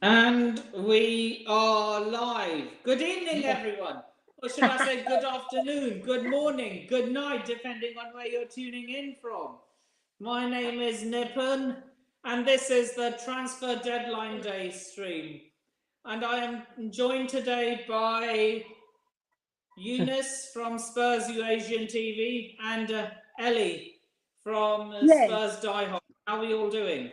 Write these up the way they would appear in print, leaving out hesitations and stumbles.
And we are live. Good evening, everyone. Or should I say good afternoon, good morning, good night, depending on where you're tuning in from. My name is Nippon, and this is the Transfer Deadline Day stream. And I am joined today by Eunice from Spurs Eurasian TV and Ellie from Spurs Die Hard. How are we all doing?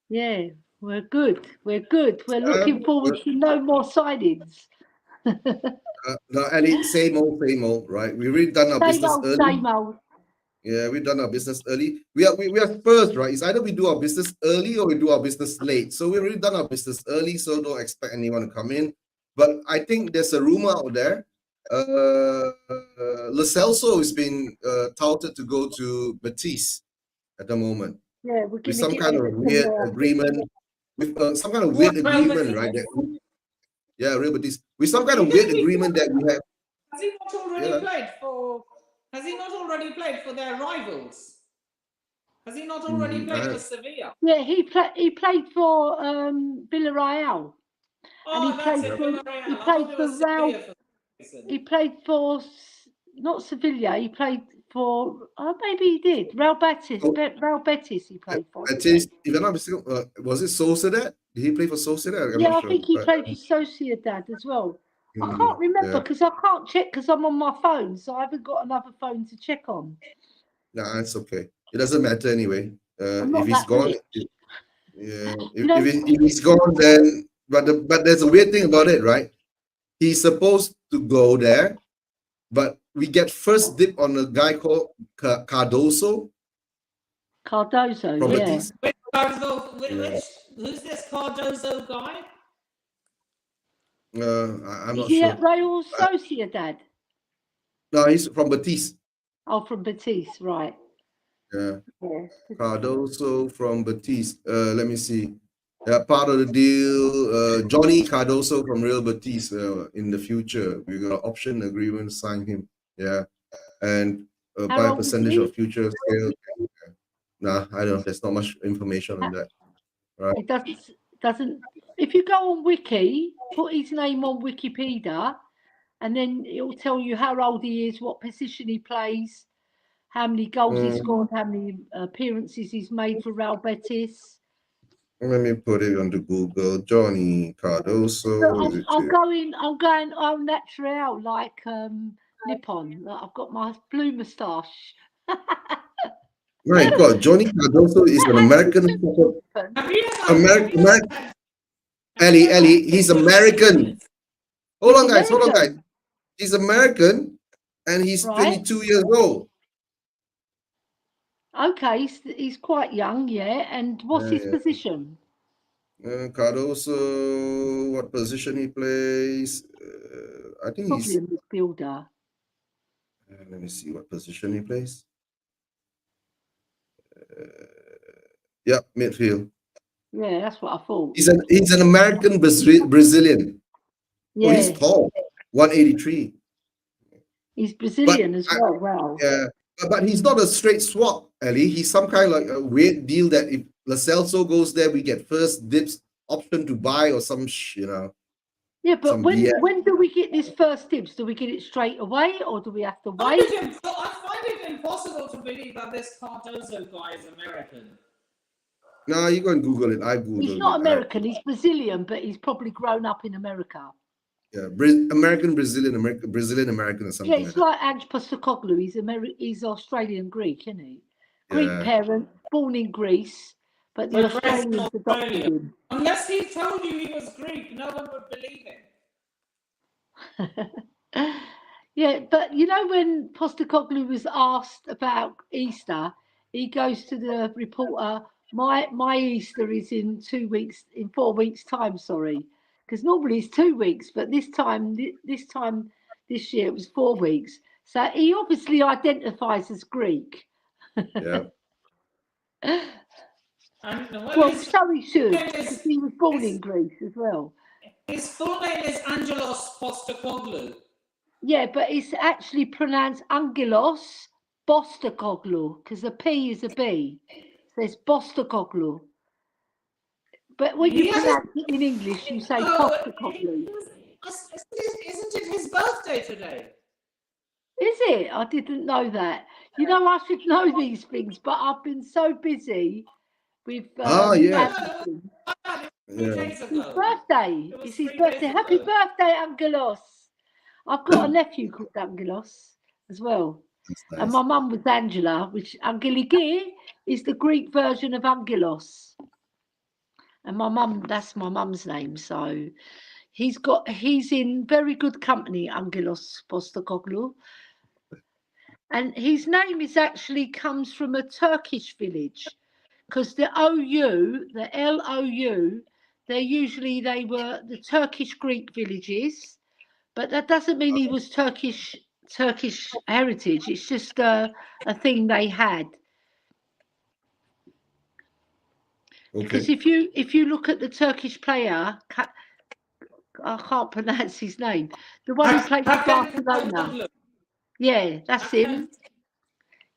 Yeah, we're good. We're good. We're looking forward to no more signings. No, Ellie, same old, right? We already done our business early. Same old. Yeah, we've done our business early. We are Spurs, right? It's either we do our business early or we do our business late. So we've already done our business early, so don't expect anyone to come in. But I think there's a rumor out there. Lo Celso is being touted to go to Betis at the moment. Yeah, with some kind of weird agreement. With some kind of weird agreement, right? Yeah, Real Betis. With some kind of weird agreement that we have. Has he not already played for? Has he not already played for their rivals? Has he not already played for Sevilla? Yeah, he played for Villarreal. Oh, and he played for He played for not Sevilla. He played for maybe he did Real Betis. Real Betis he played for. Betis, if I'm not mistaken, was it Sociedad? Did he play for Sociedad? Yeah, I think he played for Sociedad as well. I can't remember because I can't check because I'm on my phone, so I haven't got another phone to check on. Nah, it's okay. It doesn't matter anyway. If he's gone, if he's gone, then but there's a weird thing about it, right? He's supposed to go there, but we get first dip on a guy called Cardoso. Cardoso, from yeah. Betis. Who's this Cardoso guy? I'm not Is he sure. at Real Sociedad? No, he's from Betis. Oh, from Betis, right. Yeah. Cardoso from Betis. Let me see. Part of the deal, Johnny Cardoso from Real Betis. In the future, we're gonna option agreement to sign him. Yeah, and by a percentage of future sale. Nah, I don't know. There's not much information on that. Right? It doesn't. If you go on Wiki, put his name on Wikipedia, and then it'll tell you how old he is, what position he plays, how many goals he scored, how many appearances he's made for Real Betis. Let me put it onto Google. Johnny Cardoso. I'm going au naturel like Nippon. I've got my blue moustache. My God, Johnny Cardoso is an American. Ellie, he's American. Hold on, guys. He's American, and he's 22 years old. Okay, he's quite young, yeah. And what's his position? Cardoso, what position he plays? I think probably he's a midfielder. Let me see what position he plays. Yep, midfield. Yeah, that's what I thought. He's an American Brazilian. Yeah. Oh, he's tall, 183. He's Brazilian as well. Wow. Yeah, but he's not a straight swap, Ellie. He's some kind of like a weird deal that if Lo Celso goes there, we get first dips option to buy or some, Yeah, but when do we get this first dibs? Do we get it straight away or do we have to wait? I find it impossible to believe that this Cardoso guy is American. No, you go and Google it. I Googled it. He's not American. He's Brazilian, but he's probably grown up in America. Yeah, Brazilian American or something. Yeah, it's like Ange Postecoglou. He's Australian Greek, isn't he? Greek parent, born in Greece, but the Australians adopted him. Unless he told you he was Greek, no one would believe him. Yeah, but you know when Postecoglou was asked about Easter, he goes to the reporter, my Easter is in 4 weeks' time, sorry. Because normally it's 2 weeks, but this year it was 4 weeks. So he obviously identifies as Greek. Yeah. Well, so he should, because he was born in Greece as well. His full name is Angelos Postecoglou. Yeah, but it's actually pronounced Angelos Postecoglou, because the P is a B. So it's Postecoglou. But when you Yes. pronounce it in English, you say Postecoglou. Isn't it his birthday today? Is it? I didn't know that. You know, I should know these things, but I've been so busy with Yeah. everything. 3 days His ago. birthday. It was It's his 3 birthday. days Happy ago. birthday, Angelos. I've got a nephew called Angelos as well. That's And nice. my mum was Angela, which Angeligir is the Greek version of Angelos. And my mum, that's my mum's name. So he's in very good company, Angelos Postecoglou. And his name is actually comes from a Turkish village, because the OU, the LOU, they were the Turkish Greek villages, but that doesn't mean he was Turkish heritage. It's just a thing they had. Because Okay. if you look at the Turkish player, I can't pronounce his name, the one who played for Barcelona. Yeah, that's him.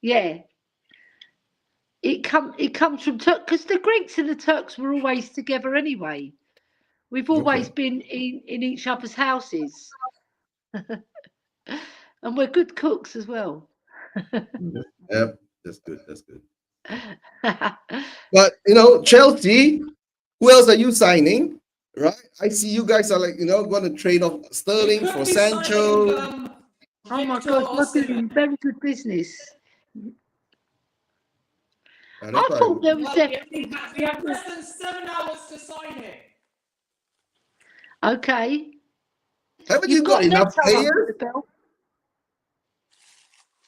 Yeah. It comes from because the Greeks and the Turks were always together anyway. We've always been in each other's houses, and we're good cooks as well. Yep, that's good. That's good. But Chelsea, who else are you signing? Right? I see you guys are going to trade off Sterling for Sancho. Oh my God, you're doing very good business. I thought there was we have less than 7 hours to sign him. Okay. Haven't You've you got enough Neto under players? the belt.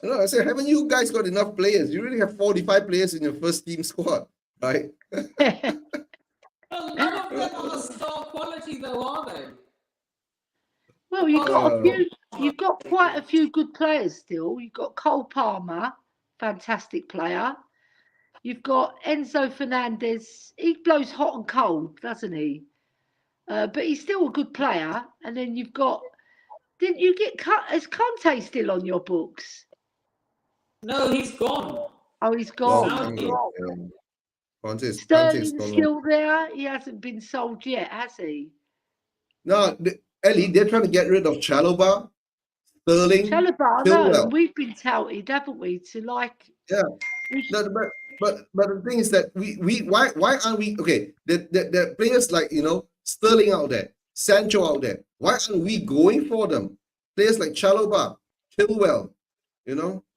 No, I said, haven't you guys got enough players? You really have 45 players in your first team squad, right? Well, none of them are star quality, though, are they? Well, you've got a few. You've got quite a few good players still. You've got Cole Palmer, fantastic player. You've got Enzo Fernandez. He blows hot and cold, doesn't he? But he's still a good player. And then you've got. Didn't you get is Conte still on your books? No, he's gone. Oh, he's gone. Conte's Sterling's gone. still there. He hasn't been sold yet, has he? No, Ellie, they're trying to get rid of Chalobah, Sterling, Chalobah, no, and we've been touted, haven't we? To like. Yeah. No, but the thing is that why aren't we okay? The players like Sterling out there, Sancho out there. Why aren't we going for them? Players like Chalobah, Chilwell,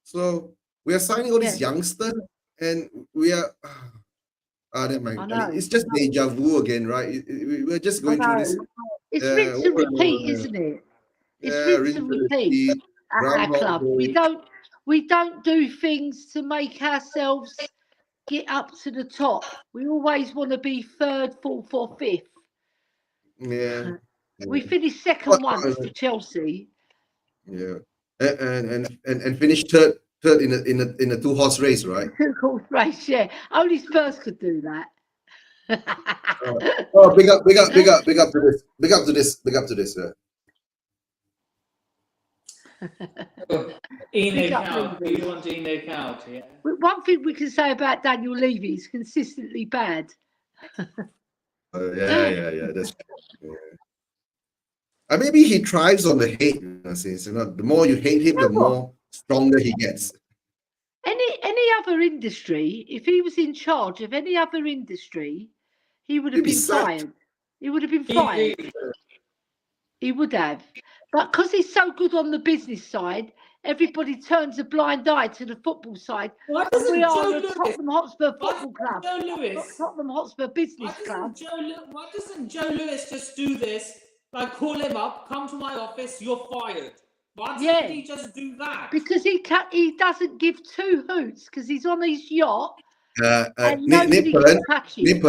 So we are signing all these youngsters, and we are. Never mind. I mean, it's just deja vu again, right? We're just going through this. It's rinse and repeat, isn't it? It's rinse and repeat at our club. We don't do things to make ourselves get up to the top. We always want to be third, fourth, or fifth. Yeah. We finished second once for Chelsea. Yeah, and finished third in a 2-horse race, right? 2-horse race, yeah. Only Spurs could do that. Oh, big up to this. Big up to this. Enoch out. You want Enoch out, yeah. One thing we can say about Daniel Levy is consistently bad. Yeah. That's true. Maybe he thrives on the hate. The more you hate him, the more stronger he gets. Any other industry, if he was in charge of any other industry, he would have been fired. He would have been fired. He would have. But because he's so good on the business side, everybody turns a blind eye to the football side. Why And we are Joe the Tottenham Hotspur Football Club. Joe Lewis, Tottenham Hotspur Business Club. Why doesn't Joe Lewis just do this? Like, call him up, come to my office, you're fired. Why doesn't he just do that? Because he doesn't give two hoots, because he's on his yacht and nobody can touch him.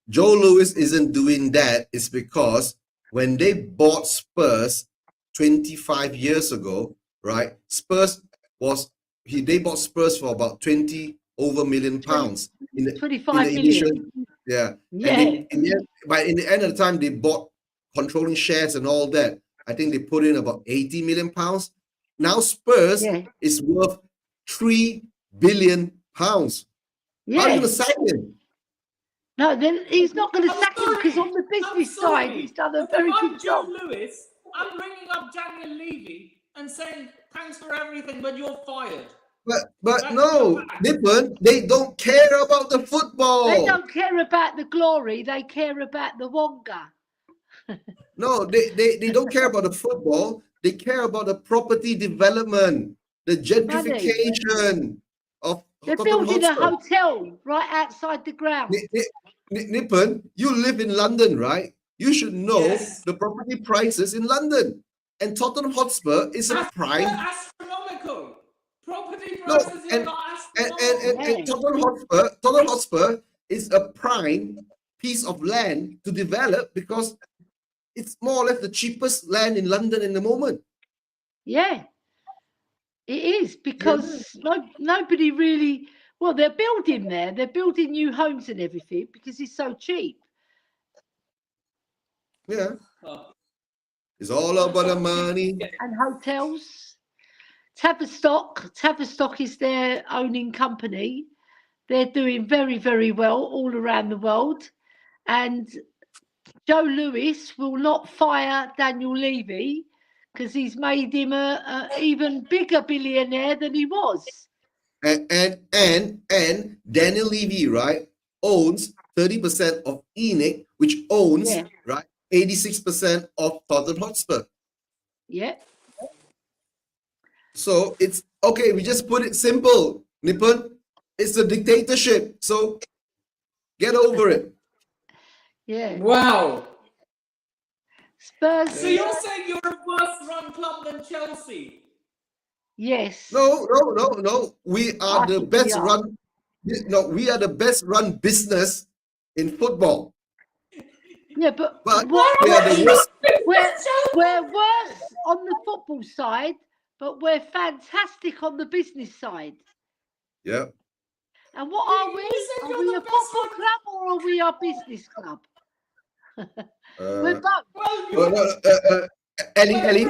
Joe Lewis isn't doing that. It's because when they bought Spurs 25 years ago, right? They bought Spurs for about 20 million pounds. 25 million. Yeah. And in the end of the time, they bought controlling shares and all that. I think they put in about 80 million pounds. Now Spurs is worth 3 billion pounds. How are you going to sack him? No, then he's not going to I'm sack him because on the business side, sorry, he's done a but very if good I'm Joe job. Lewis, I'm ringing up Daniel Levy and saying, thanks for everything, but you're fired. But no, Nippon, they don't care about the football. They don't care about the glory. They care about the Wonga. No, they don't care about the football. They care about the property development, the gentrification of They're Tottenham building a Hotspur. hotel right outside the ground. Nippon, you live in London, right? You should know the property prices in London. And Tottenham Hotspur is a prime. They're astronomical. Property prices here are astronomical. And Tottenham Hotspur is a prime piece of land to develop because it's more or less the cheapest land in London in the moment. Yeah, it is because nobody really. Well, they're building there. They're building new homes and everything because it's so cheap. Yeah, it's all about the money. And hotels. Tavistock is their owning company. They're doing very, very well all around the world. And Joe Lewis will not fire Daniel Levy because he's made him a even bigger billionaire than he was. And Daniel Levy, right, owns 30% of ENIC, which owns right 86% of Tottenham Hotspur. Yeah. So it's okay. We just put it simple, Nippon. It's a dictatorship. So get over it. Yeah. Wow. Spurs. So you're saying you're a worse run club than Chelsea? Yes. No. We are the best run. No, we are the best run business in football. Yeah, but we are the worst. We're worse on the football side, but we're fantastic on the business side. Yeah. And what are we? Are we a football club or are we a business club? We're both. Ellie,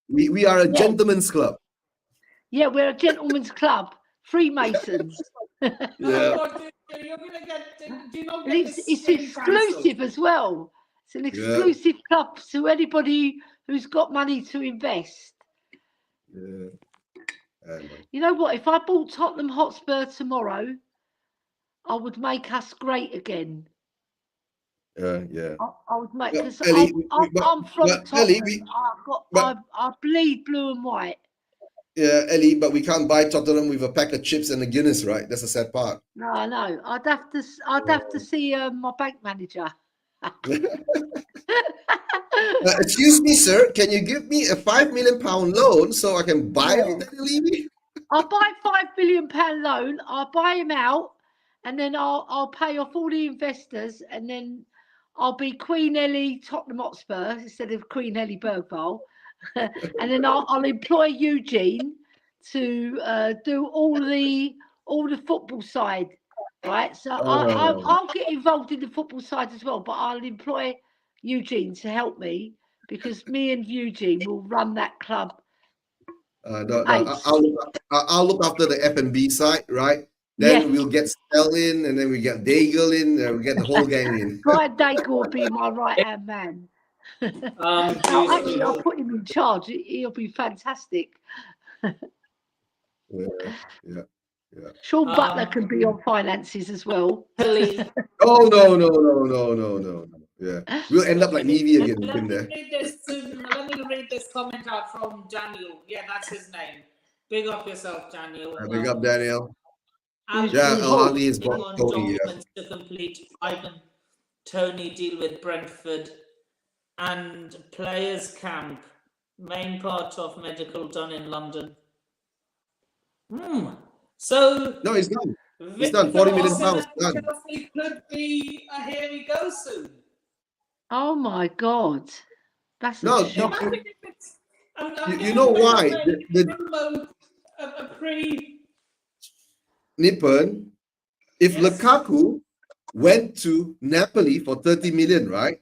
we are a gentleman's club. Yeah, we're a gentleman's club. Freemasons. It's exclusive as well. It's an exclusive club to anybody who's got money to invest. Yeah. You know what? If I bought Tottenham Hotspur tomorrow, I would make us great again. Yeah. I would make because I'm from Tottenham. I bleed blue and white. Yeah, Ellie, but we can't buy Tottenham with a pack of chips and a Guinness, right? That's the sad part. No, I know. I'd have to see my bank manager. Excuse me, sir. Can you give me a £5 million loan so I can buy Daniel Levy? I'll buy £5 million loan. I'll buy him out, and then I'll pay off all the investors, and then I'll be Queen Ellie Tottenham Hotspur instead of Queen Ellie Bergvall. And then I'll employ Eugene to do all the football side, right? So I'll get involved in the football side as well, but I'll employ Eugene to help me because me and Eugene will run that club. I'll look after the F&B side, right? Then we'll get Stell in, and then we get Daigle in, and we get the whole gang in. Brian Daigle will be my right-hand man. Actually, I'll put him in charge. He'll be fantastic. Yeah. Sean Butler can be on finances as well. Oh no. Yeah, we'll end up like Levy again. Let me read this comment out from Daniel. Yeah, that's his name. Big up yourself, Daniel. Big up, Daniel. Ali is on documents to complete Ivan Tony deal with Brentford and players camp. Main part of medical done in London. So no, it's done. It's done. £40 million. Done. Chelsea could be a here we go soon. Oh my God, that's no. You know why? Nippon, if Lukaku went to Napoli for 30 million, right?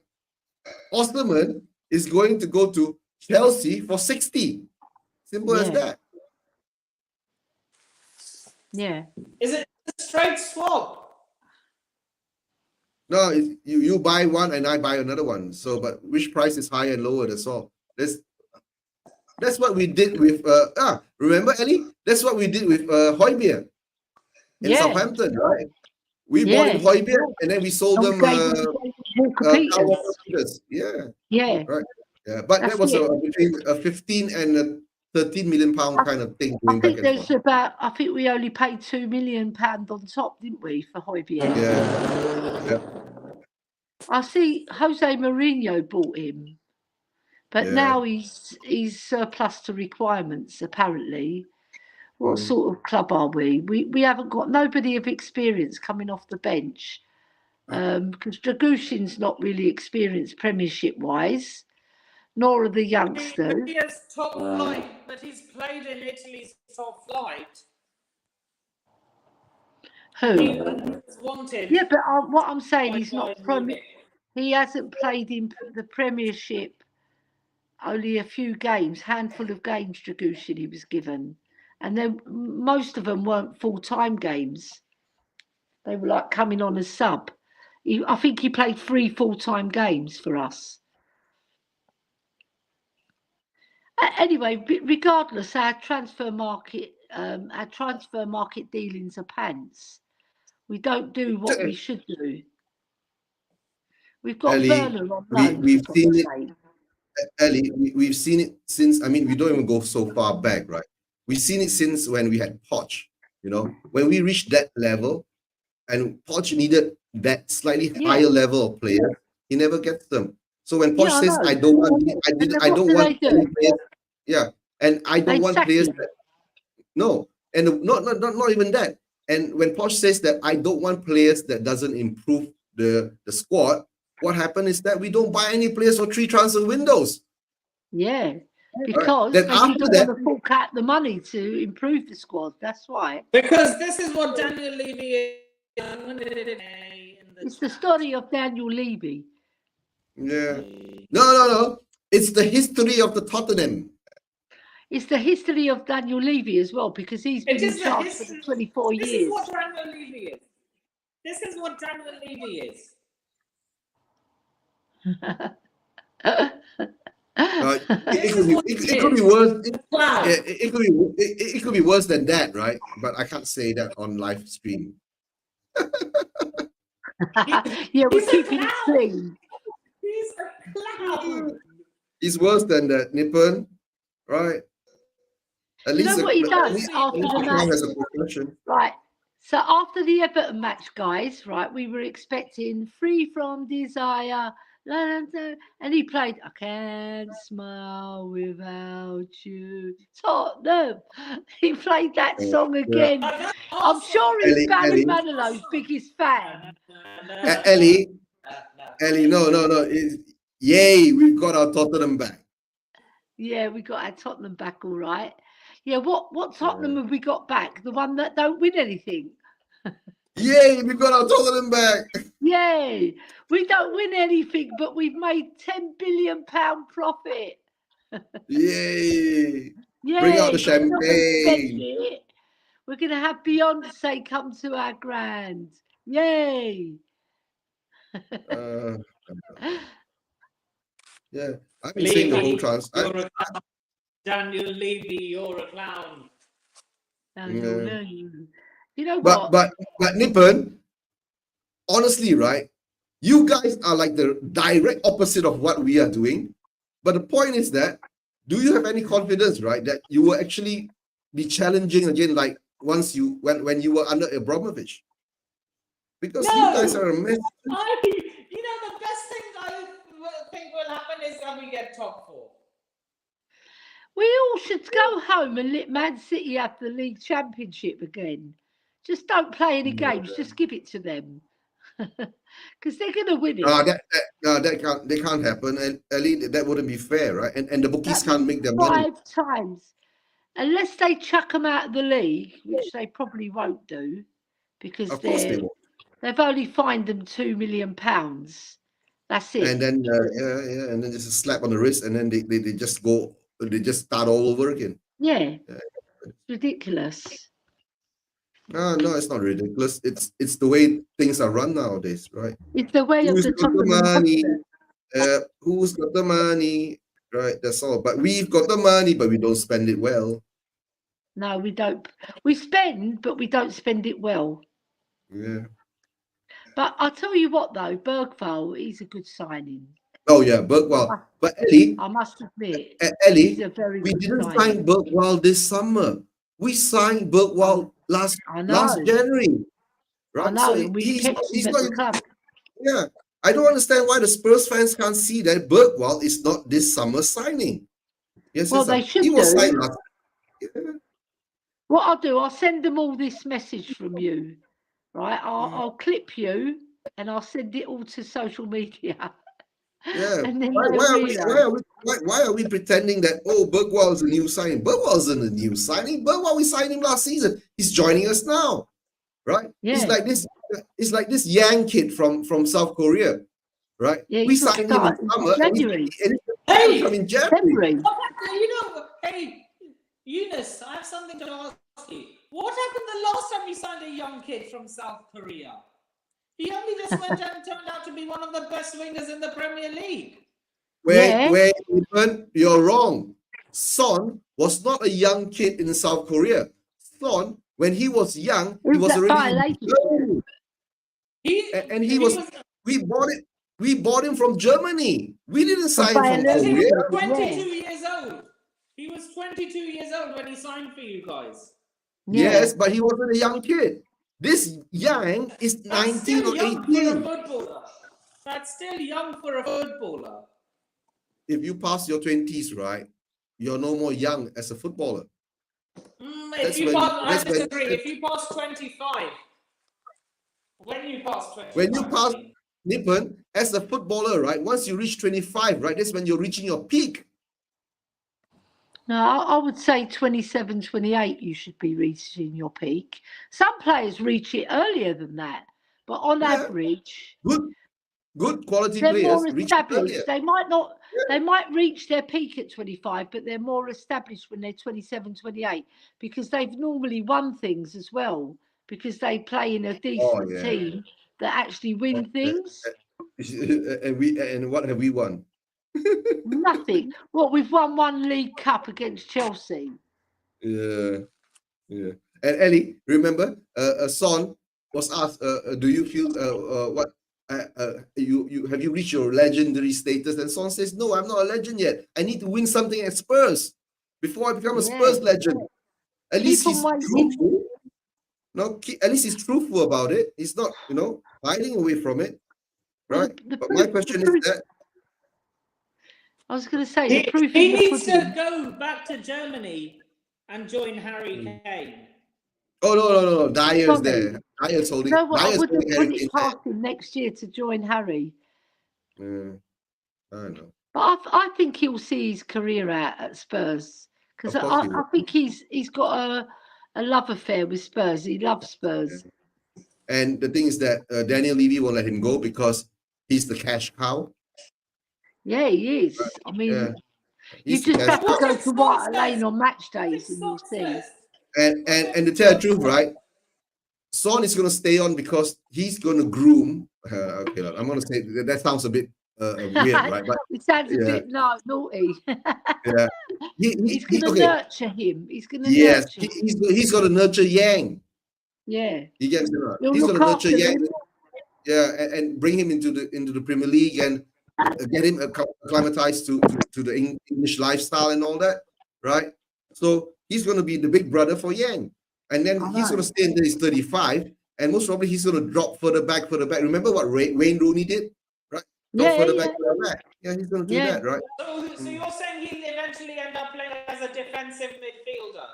Osterman is going to go to Chelsea for 60. Simple as that. Yeah. Is it a straight swap? No, you buy one and I buy another one. So, but which price is higher and lower? That's all. That's what we did with remember, Ellie? That's what we did with Højbjerg in Southampton, right? We bought in Højbjerg and then we sold them Walker Peters. Yeah. Right. Yeah. But that was between a 15 and a 13 million pound kind of thing going back and forth. I think we only paid £2 million on top, didn't we, for Højbjerg? Yeah. I see Jose Mourinho bought him. But now he's surplus to requirements, apparently. What sort of club are we? We haven't got nobody of experience coming off the bench. Because Dragushin's not really experienced Premiership-wise, nor are the youngsters. He has top flight, but he's played in Italy's top flight. Who? Wanted. Yeah, but what I'm saying, he's not he hasn't played in the Premiership. Only a few games, handful of games, Dragushin he was given. And then most of them weren't full-time games. They were like coming on as sub. I think he played 3 full-time games for us. Anyway, regardless, our transfer market dealings are pants. We don't do what we should do. We've got Werner on loan. We've seen it. Ellie, we've seen it since, I mean, we don't even go so far back, right? We've seen it since when we had Poch, when we reached that level and Poch needed that slightly higher level of players, he never gets them. So when Poch says, I don't want players, and I don't want players and not even that. And when Poch says that I don't want players that doesn't improve the squad, what happened is that we don't buy any players for 3 transfer windows. Yeah, because they don't want to fork out the money to improve the squad. That's why. Because this is what Daniel Levy is. It's the story of Daniel Levy. Yeah. No. It's the history of the Tottenham. It's the history of Daniel Levy as well, because he's been in charge for 24 years. This is what Daniel Levy is. This is what Daniel Levy is. It could be worse. It could be worse than that, right? But I can't say that on live stream. Yeah, we're keeping it clean. He's a clown. He's worse than that, Nippon, right? At least what he does after the match? Right. So after the Everton match, guys, right, we were expecting Free From Desire, and he played I Can't Smile Without You, Tottenham. He played that song again. I'm sure he's Barry Manilow's biggest fan. Ellie, no. Yay, we've got our Tottenham back. Yeah, we got our Tottenham back, all right. Yeah, what Tottenham have we got back? The one that don't win anything. Yay, we've got our Tottenham back. Yay, we don't win anything, but we've made £10 billion profit. Yay. Bring out the champagne. We're going to have Beyonce come to our grand. Yay. Yeah, I've been saying the whole transfer. Daniel Levy, you're a clown. No. You know what? But Nippon, honestly, right? You guys are like the direct opposite of what we are doing. But the point is that, do you have any confidence, right, that you will actually be challenging again, like when you were under Abramovich? Because you guys are a mess. The best thing I think will happen is that we get top 4. We all should go home and let Man City have the league championship again. Just don't play any games. Just give it to them, because they're going to win it. They can't happen, and at least that wouldn't be fair, right? And the bookies can't make their money 5 times, unless they chuck them out of the league, which they probably won't do, because they've only fined them £2 million. That's it. And then and then just a slap on the wrist, and then they just go. They just start all over again. Yeah. It's ridiculous. No, it's not ridiculous. It's the way things are run nowadays, right? It's the way of Who's the got the Tottenham money? Hotspur. Who's got the money? Right, that's all. But we've got the money, but we don't spend it well. No, we don't. We spend, but we don't spend it well. Yeah. But I'll tell you what, though, Bergvall, he's a good signing. Oh yeah, Bergwall. But Ellie, I must admit, he's Ellie, a very we good didn't signing. sign Bergwall this summer. We signed Bergwall last January, right? I know, So and we he's kept him at the club. Yeah, I don't understand why the Spurs fans can't see that Bergwall is not this summer signing. Yes, Well, they should he was signed do. last. Yeah. What I'll do, I'll send them all this message from you, right? I'll clip you and I'll send it all to social media. Yeah. And then Why are we pretending that Bergwall is a new signing? Bergwall isn't a new signing. Bergwall, we signed him last season. He's joining us now, right? Yeah. It's like this Yang kid from South Korea, right? Yeah, we signed him in summer. January. Hey, come in January. Hey, Eunice, I have something to ask you. What happened the last time you signed a young kid from South Korea? He only just went and turned out to be one of the best wingers in the Premier League. Wait, you're wrong. Son was not a young kid in South Korea. Son, when he was young, he was already young. We bought him from Germany. We didn't sign him from Korea. He was 22 years old. He was 22 years old when he signed for you guys. Yes, but he wasn't a young kid. This Yang is 19 or 18. That's still young for a footballer. If you pass your 20s, right, you're no more young as a footballer. I disagree. If you pass 25, when you pass 25, Nippon, as a footballer, right, once you reach 25, right, that's when you're reaching your peak. No, I would say 27, 28, you should be reaching your peak. Some players reach it earlier than that, but on average, good quality they're players more established. They might not. Yeah. They might reach their peak at 25, but they're more established when they're 27, 28 because they've normally won things as well because they play in a decent team that actually win things. And what have we won? Nothing. Well, we've won one League Cup against Chelsea. Yeah. And Ellie, remember, Son was asked, "Do you feel what? You have you reached your legendary status?" And Son says, "No, I'm not a legend yet. I need to win something at Spurs before I become a Spurs legend." At least he's truthful. No, at least he's truthful about it. He's not, hiding away from it, right? But my question is that. I was going to say he needs to go back to Germany and join Harry Kane. Oh no! Dyer's there. Dyer's holding. No, I wouldn't put it past him next year to join Harry. I know. But I think he'll see his career out at Spurs because I think he's got a love affair with Spurs. He loves Spurs. And the thing is that Daniel Levy won't let him go because he's the cash cow. Yeah, he is. Right. I mean, you just have to go to White Lane on match days and you'll see. And to tell the truth, right? Son is going to stay on because he's going to groom. Okay, I'm going to say that sounds a bit weird, right? But it sounds a bit naughty. Yeah, he's going to nurture him. He's going to nurture. He's going to nurture Yang. Yeah, he gets he's going to nurture Yang. Yeah, and bring him into the Premier League and get him acclimatized to the English lifestyle and all that, right? So he's going to be the big brother for Yang, and then he's going to stay until he's 35, and most probably he's going to drop further back. Remember what Wayne Rooney did, right? Drop further back. Yeah, he's going to do that, right? So you're saying he'll eventually end up playing as a defensive midfielder?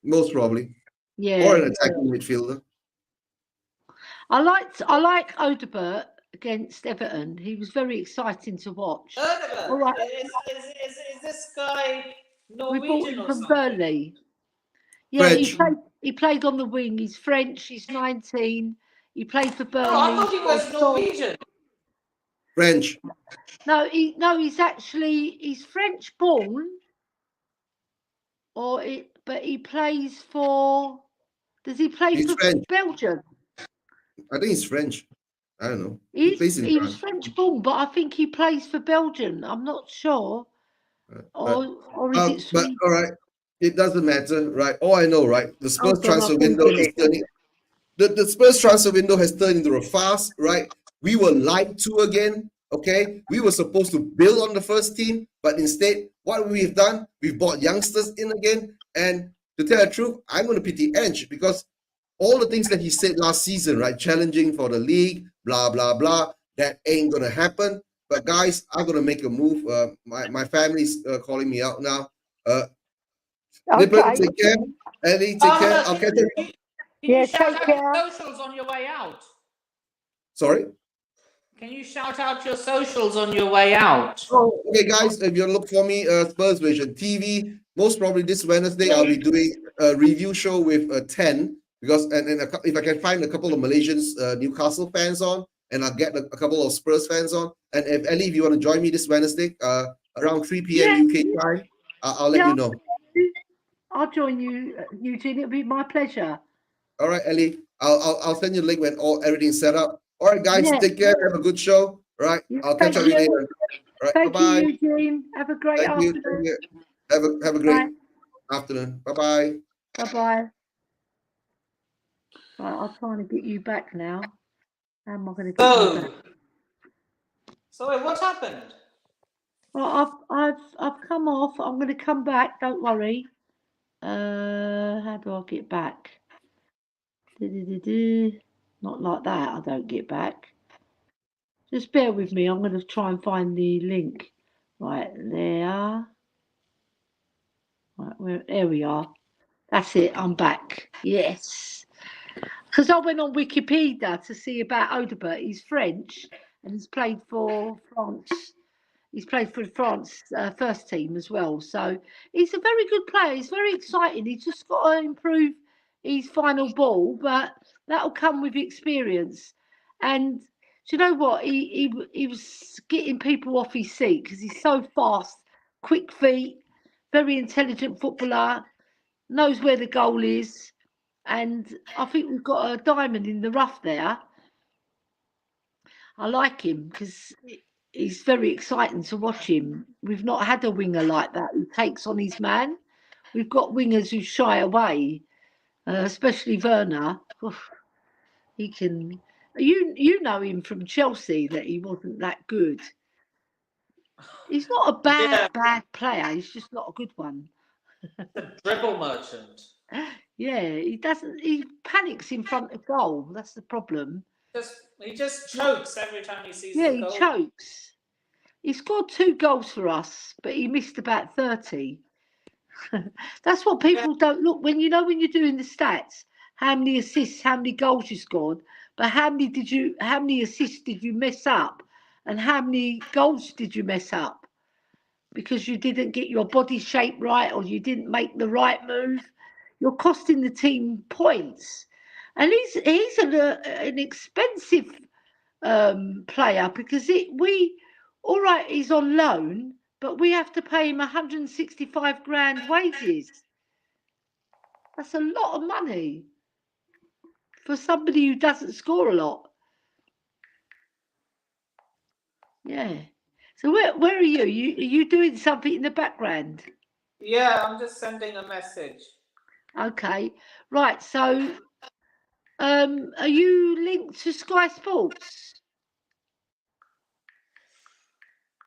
Most probably, or an attacking midfielder. I like Odobert against Everton. He was very exciting to watch. Odobert? All right. Is this guy Norwegian? We bought him from Burnley. Yeah, he played on the wing. He's French. He's 19. He played for Burnley. Oh, I thought he was Norwegian. French. No, he's French born. But he plays for Does he play He's for French. Belgium? I think he's French. I don't know. He plays in was France. French born, but I think he plays for Belgium. I'm not sure. Or is it But Sweden? all right, it doesn't matter, right? All I know, right? The Spurs Hold on, transfer I'll window Google is it. turning. The Spurs transfer window has turned into a farce, right? We were lied to again. Okay, we were supposed to build on the first team, but instead, what we've done, we've brought youngsters in again. And to tell the truth, I'm going to pity Ange because all the things that he said last season, right? Challenging for the league, blah blah blah. That ain't gonna happen. But guys, I'm gonna make a move. My family's calling me out now. Nippon, Okay. take care. Ellie, take care. I'll catch you. Can Yeah, you shout take out care. your socials on your way out? Sorry. Can you shout out your socials on your way out? Oh, okay, guys. If you look for me, Spurs Vision TV. Most probably this Wednesday, I'll be doing a review show with 10 because if I can find a couple of Malaysians, Newcastle fans on, and I'll get a couple of Spurs fans on. And if Ellie, if you want to join me this Wednesday, around 3 p.m. UK time, I'll let you know. I'll join you, Eugene. It'll be my pleasure. All right, Ellie. I'll send you a link when everything's set up. All right, guys. Take care. Have a good show. All right. I'll catch up with you later. All right. Thank Bye-bye. you, Eugene. Have a great afternoon. Thank you. Have a great afternoon. Bye-bye. Bye-bye. Right, I'm trying to get you back now. How am I going to get you back? So wait, what happened? Well, I've come off. I'm going to come back. Don't worry. How do I get back? Not like that. I don't get back. Just bear with me. I'm going to try and find the link. Right there. Right, there we are. That's it. I'm back. Yes. Because I went on Wikipedia to see about Odebert. He's French and he's played for France. He's played for France first team as well. So he's a very good player. He's very exciting. He's just got to improve his final ball, but that'll come with experience. And do you know what? He was getting people off his seat because he's so fast, quick feet, very intelligent footballer, knows where the goal is. And I think we've got a diamond in the rough there. I like him because he's very exciting to watch him. We've not had a winger like that who takes on his man. We've got wingers who shy away, especially Werner. He can. You know him from Chelsea that he wasn't that good. He's not a bad player. He's just not a good one. The dribble merchant. Yeah, he doesn't. He panics in front of goal. That's the problem. He just chokes every time he sees the goal. Yeah, he chokes. He scored 2 goals for us, but he missed about 30. That's what people don't look when you're doing the stats. How many assists, how many goals you scored, but how many assists did you mess up, and how many goals did you mess up because you didn't get your body shape right or you didn't make the right move? You're costing the team points, and he's an expensive player because all right, he's on loan, but we have to pay him 165 grand wages. That's a lot of money for somebody who doesn't score a lot. Yeah. So where are you? Are you doing something in the background? Yeah, I'm just sending a message. Okay. Right. So, are you linked to Sky Sports?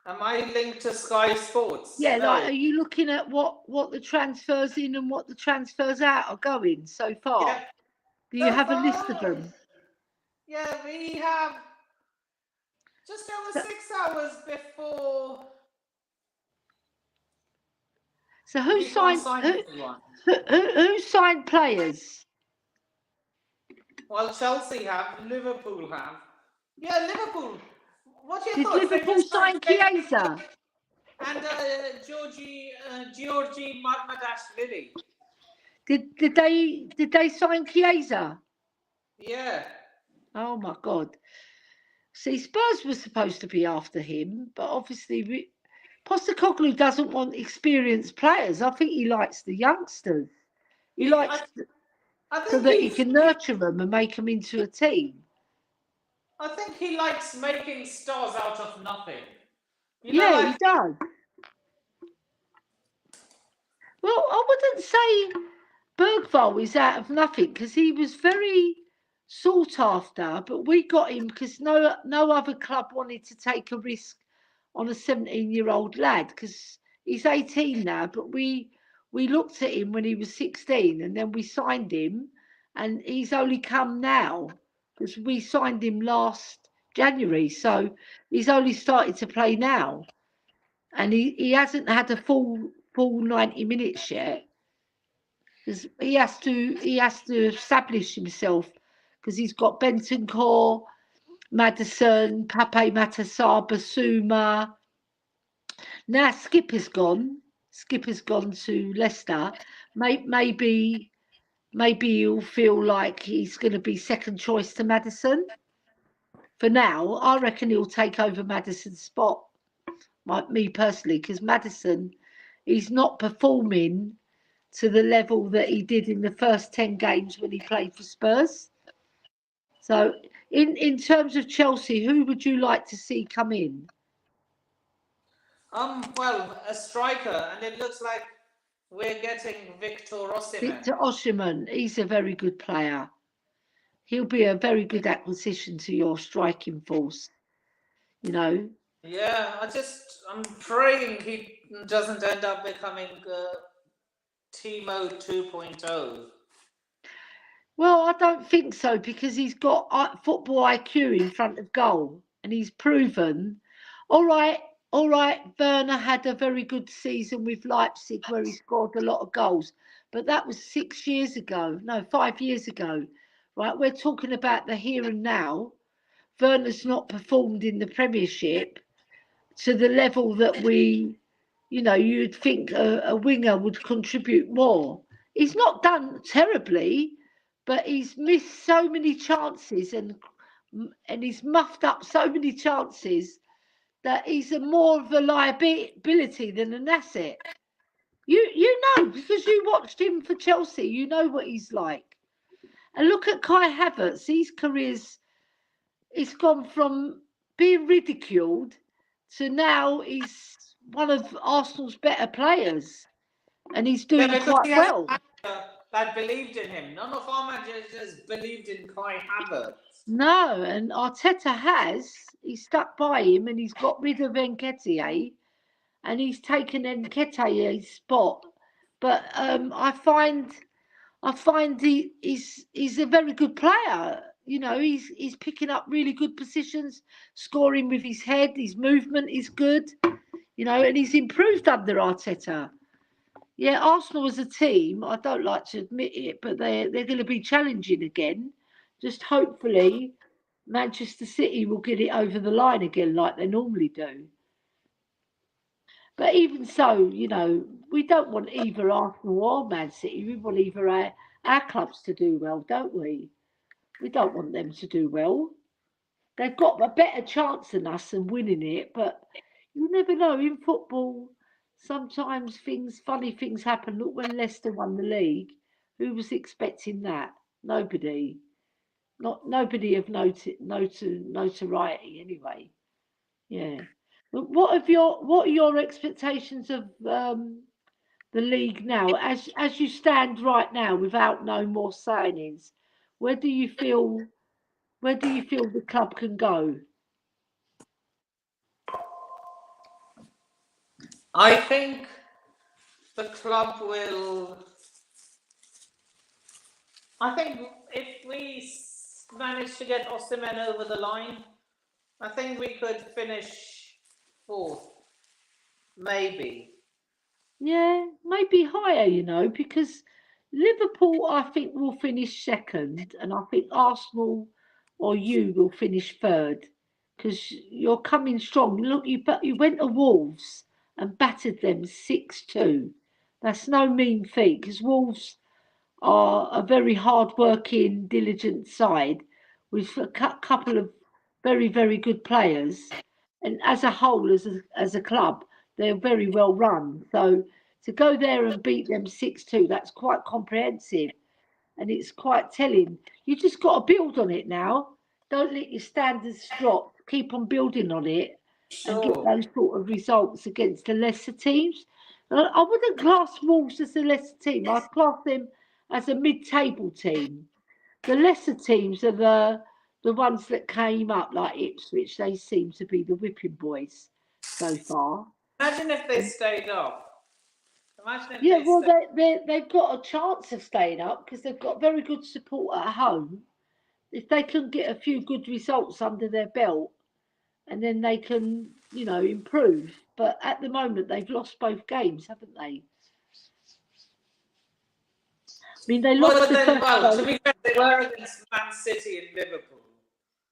Am I linked to Sky Sports? Yeah, no. like, are you looking at what the transfers in and what the transfers out are going so far? Yeah. Do you have a list of them? Yeah, we have just over 6 hours before. So who signed players? Well, Chelsea have, Liverpool have. Yeah, Liverpool. What do you Did thought? Liverpool sign Chiesa? And Georgie Madashvili. Did they sign Chiesa? Yeah. Oh my God! See, Spurs were supposed to be after him, but obviously Postecoglou doesn't want experienced players. I think he likes the youngsters. He likes so that he can nurture them and make them into a team. I think he likes making stars out of nothing. Yeah, he does. Well, I wouldn't say Bergvall is out of nothing because he was very sought after, but we got him because no other club wanted to take a risk on a 17-year-old lad because he's 18 now, but we looked at him when he was 16 and then we signed him and he's only come now because we signed him last January, so he's only started to play now and he hasn't had a full 90 minutes yet because he has to establish himself because he's got Bentancur, Maddison, Pape Matar, Basuma. Now Skipper's gone. Skipper's gone to Leicester. Maybe he'll feel like he's going to be second choice to Maddison. For now, I reckon he'll take over Maddison's spot. Me personally, because Maddison, he's not performing to the level that he did in the first 10 games when he played for Spurs. So, in terms of Chelsea, who would you like to see come in? Well, a striker, and it looks like we're getting Victor Osimhen. Victor Osimhen, he's a very good player. He'll be a very good acquisition to your striking force, you know. Yeah, I'm praying he doesn't end up becoming Timo 2.0. Well, I don't think so because he's got football IQ in front of goal and he's proven. All right, Werner had a very good season with Leipzig where he scored a lot of goals, but that was 6 years ago. No, 5 years ago, right? We're talking about the here and now. Werner's not performed in the Premiership to the level that you'd think a winger would contribute more. He's not done terribly, but he's missed so many chances and he's muffed up so many chances that he's more of a liability than an asset. You know, because you watched him for Chelsea, you know what he's like. And look at Kai Havertz, his career's it's gone from being ridiculed to now he's one of Arsenal's better players and he's doing quite well. That believed in him. None of our managers believed in Kai Havertz. No, and Arteta he stuck by him and he's got rid of Nketiah and he's taken Nketiah's spot. But I find he's a very good player. You know, he's picking up really good positions, scoring with his head, his movement is good, you know, and he's improved under Arteta. Yeah, Arsenal as a team, I don't like to admit it, but they're going to be challenging again. Just hopefully Manchester City will get it over the line again like they normally do. But even so, you know, we don't want either Arsenal or Man City. We want either our clubs to do well, don't we? We don't want them to do well. They've got a better chance than us in winning it, but you never know. In football, sometimes funny things happen. Look, when Leicester won the league, who was expecting that? Nobody. Nobody of notoriety anyway. Yeah. What are your expectations of the league now, as you stand right now, without no more signings? Where do you feel the club can go? I think the club will. I think if we manage to get Osimhen over the line, I think we could finish 4th, maybe. Yeah, maybe higher, you know, because Liverpool, I think, will finish 2nd, and I think Arsenal or you will finish 3rd, because you're coming strong. Look, you went to Wolves and battered them 6-2. That's no mean feat, because Wolves are a very hard-working, diligent side with a couple of very, very good players, and as a whole, as a club, they're very well run. So to go there and beat them 6-2, that's quite comprehensive. and it's quite telling. You just got to build on it now. Don't let your standards drop. Keep on building on it and get Sure. those sort of results against the lesser teams. I wouldn't class Wolves as a lesser team. I'd class them as a mid-table team. The lesser teams are the ones that came up, like Ipswich. They seem to be the whipping boys so far. Imagine if they stayed up. Imagine if Yeah, they well, stayed. they've got a chance of staying up because they've got very good support at home. If they can get a few good results under their belt, and then they can, improve. But at the moment, they've lost both games, haven't they? I mean, they lost the first Well, to game. be fair, they were against Man City and Liverpool.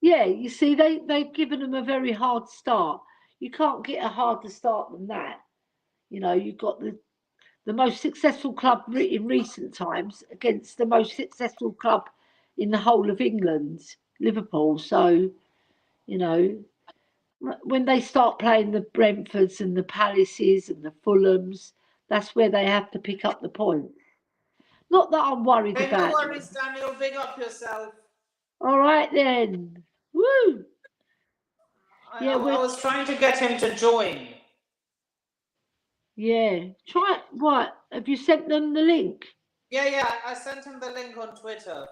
Yeah, you see, they've given them a very hard start. You can't get a harder start than that. You've got the most successful club in recent times against the most successful club in the whole of England, Liverpool. So, when they start playing the Brentfords and the Palaces and the Fulhams, that's where they have to pick up the points. Not that I'm worried Hey, no about them. worries, Daniel. Big up yourself. All right then. Woo! I was trying to get him to join. Yeah. Try what? Have you sent them the link? Yeah. I sent him the link on Twitter.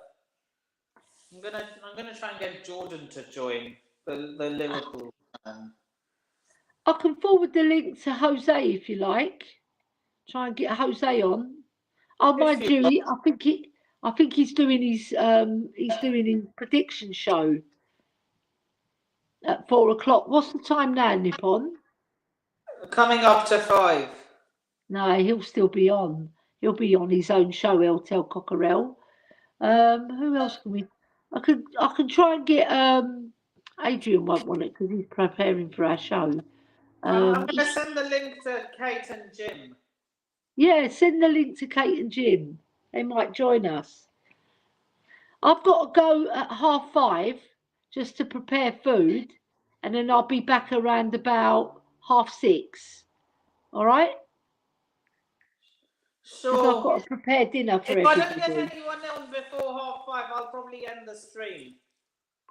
I'm gonna try and get Jordan to join the Liverpool fan. I can forward the link to Jose if you like. Try and get Jose on. Oh, mind you, I think he's doing his prediction show at 4:00. What's the time now, Nippon? Coming up to 5. No, he'll still be on. He'll be on his own show. He'll tell Cockerell. Who else can we? I can try and get. Adrian won't want it because he's preparing for our show. I'm going to send the link to Kate and Jim. Yeah, send the link to Kate and Jim. They might join us. I've got to go at 5:30 just to prepare food, and then I'll be back around about 6:30. All right? Because I've got to prepare dinner for everybody. If I don't get anyone on before 5:30, I'll probably end the stream.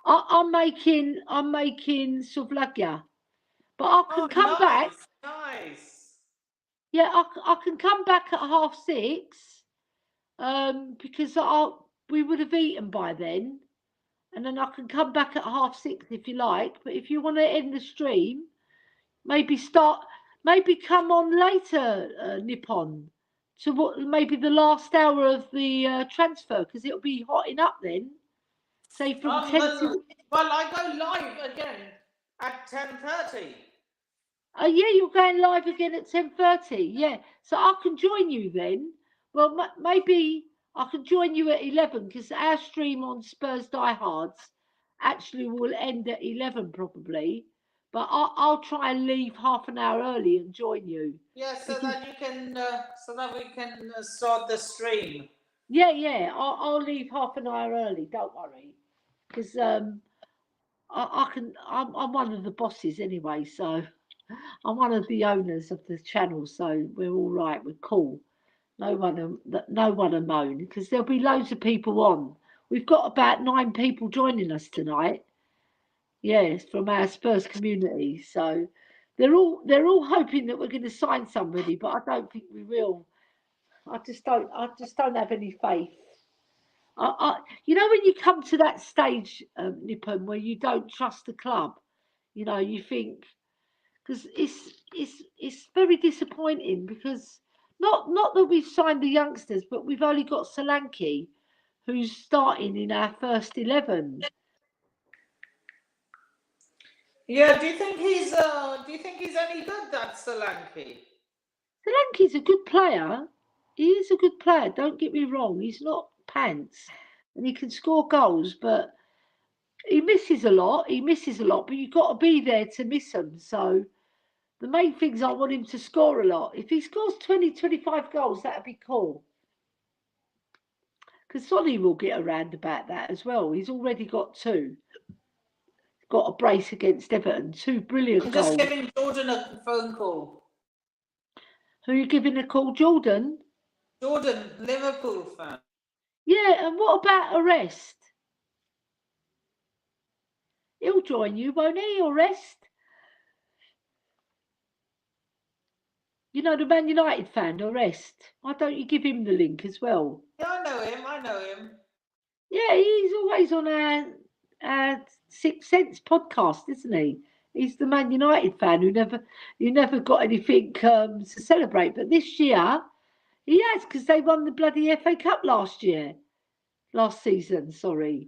I'm making souvlaki, but I can come back. Nice. Yeah, I can come back at 6:30, because we would have eaten by then, and then I can come back at 6:30 if you like. But if you want to end the stream, maybe come on later, Nippon, to maybe the last hour of the transfer, because it'll be hotting up then. Say from 10 to. Well, I go live again at 10:30. Yeah, you're going live again at 10:30. Yeah, so I can join you then. Well, maybe I can join you at 11 because our stream on Spurs Diehards actually will end at 11 probably. But I'll try and leave half an hour early and join you. Yeah, so that you can, so that we can start the stream. Yeah. I'll leave half an hour early. Don't worry, because I can. I'm one of the bosses anyway, so. I'm one of the owners of the channel, so we're all right. We're cool. No one will moan because there'll be loads of people on. We've got about 9 people joining us tonight. Yes, from our Spurs community. So they're all hoping that we're going to sign somebody, but I don't think we will. I just don't have any faith. When you come to that stage, Nippon, where you don't trust the club, you think. Because it's very disappointing because not that we've signed the youngsters, but we've only got Solanke, who's starting in our first 11. Yeah, do you think he's any good, that Solanke? Solanke's a good player. He is a good player. Don't get me wrong. He's not pants, and he can score goals, but he misses a lot. But you've got to be there to miss them. So. The main things I want him to score a lot. If he scores 20, 25 goals, that'd be cool. Because Sonny will get around about that as well. He's already got 2. Got a brace against Everton. 2 brilliant goals. I'm just giving Jordan a phone call. Who are you giving a call, Jordan? Jordan, Liverpool fan. Yeah, and what about Arrest? He'll join you, won't he, Arrest? You know, the Man United fan, Arrest. Why don't you give him the link as well? Yeah, I know him. Yeah, he's always on our Sixth Sense podcast, isn't he? He's the Man United fan who never got anything to celebrate. But this year, he has, because they won the bloody FA Cup last season, sorry.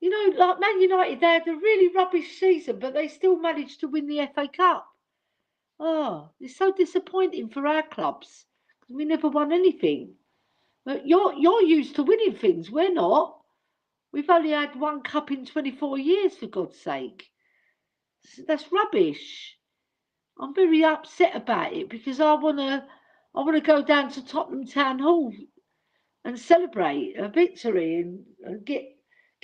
You know, like Man United, they had a really rubbish season, but they still managed to win the FA Cup. Oh, it's so disappointing for our clubs because we never won anything. But you're used to winning things. We're not. We've only had one cup in 24 years, for God's sake. That's rubbish. I'm very upset about it because I wanna go down to Tottenham Town Hall and celebrate a victory and get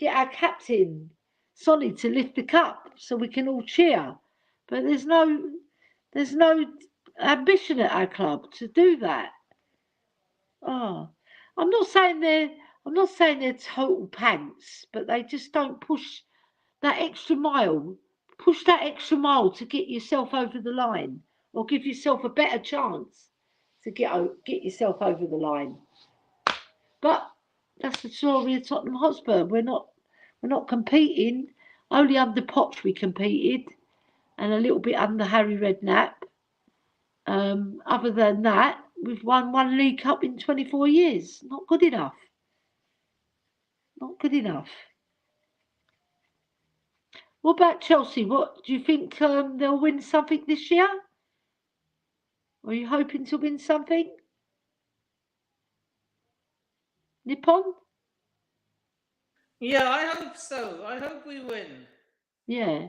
our captain Sonny to lift the cup so we can all cheer. But there's no ambition at our club to do that. Oh, I'm not saying they're total pants, but they just don't push that extra mile. Push that extra mile to get yourself over the line, or give yourself a better chance to get yourself over the line. But that's the story of Tottenham Hotspur. We're not competing. Only under Poch we competed, and a little bit under Harry Redknapp. Other than that, we've won one League Cup in 24 years. Not good enough. Not good enough. What about Chelsea? What do you think they'll win something this year? Are you hoping to win something? Nippon? Yeah, I hope so. I hope we win. Yeah.